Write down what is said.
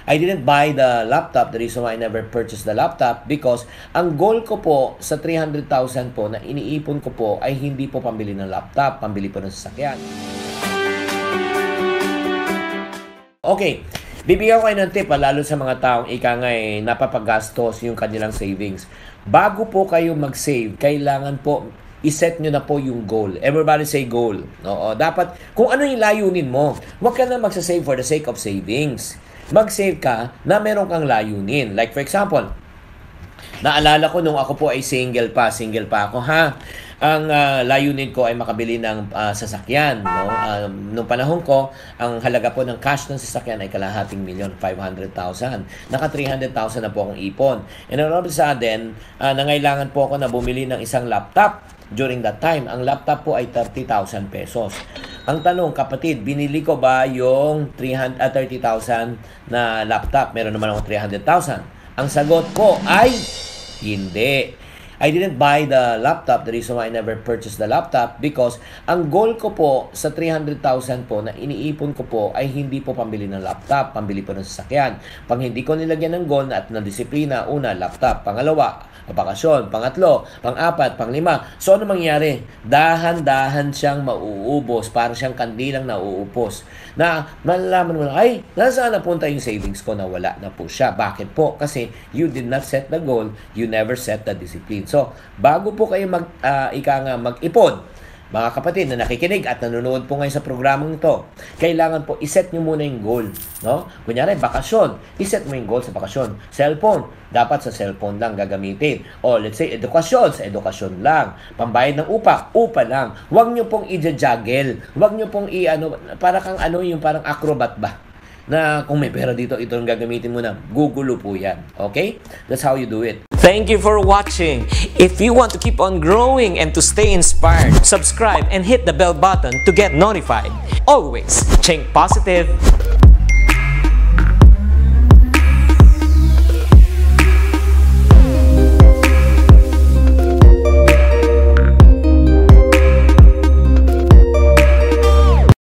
I didn't buy the laptop. The reason why I never purchased the laptop because ang goal ko po sa 300,000 po na iniipon ko po ay hindi po pambili ng laptop, pambili po ng sasakyan. Okay, bibigyan ko kayo ng tip lalo sa mga taong napapagastos yung kanilang savings. Bago po kayo mag-save, kailangan po iset nyo na po yung goal. Everybody say goal. Oo, dapat, kung ano yung layunin mo, huwag ka na magsasave for the sake of savings. Mag-save ka na meron kang layunin. Like for example, naalala ko nung ako po ay single pa ako ha. Ang layunin ko ay makabili ng sasakyan. No? Nung panahon ko, ang halaga po ng cash ng sasakyan ay kalahating milyon, 500,000. Naka 300,000 na po akong ipon. And all of a sudden, nangailangan po ako na bumili ng isang laptop. During that time, ang laptop po ay 30,000 pesos. Ang tanong, kapatid, binili ko ba yung 30,000 na laptop? Meron naman akong 300,000. Ang sagot po ay hindi. I didn't buy the laptop. The reason why I never purchased the laptop because ang goal ko po sa 300,000 po na iniipon ko po ay hindi po pambili ng laptop, pambili po ng sasakyan. Pang hindi ko nilagyan ng goal at ng disiplina, una, laptop. Pangalawa, bakasyon. Pangatlo, pang-apat, pang-lima. So, ano mangyari? Dahan-dahan siyang mauubos. Parang siyang kandilang nauupos. Na malalaman mo na, ay, nasaan napunta yung savings ko na wala na po siya. Bakit po? Kasi you did not set the goal. You never set the discipline. So, bago po kayo mag-ipon, mga kapatid na nakikinig at nanonood po ngayon sa programang ito, kailangan po iset nyo muna yung goal. No? Kunyari, bakasyon. Iset mo yung goal sa bakasyon. Cellphone. Dapat sa cellphone lang gagamitin. O let's say, edukasyon. Sa edukasyon lang. Pambayad ng upa. Upa lang. Huwag nyo pong i-juggle. Huwag nyo pong para kang yung parang acrobat ba? Na kung may pera dito, ito ang gagamitin mo na. Gugulo po yan. Okay? That's how you do it. Thank you for watching. If you want to keep on growing and to stay inspired, subscribe and hit the bell button to get notified. Always think positive.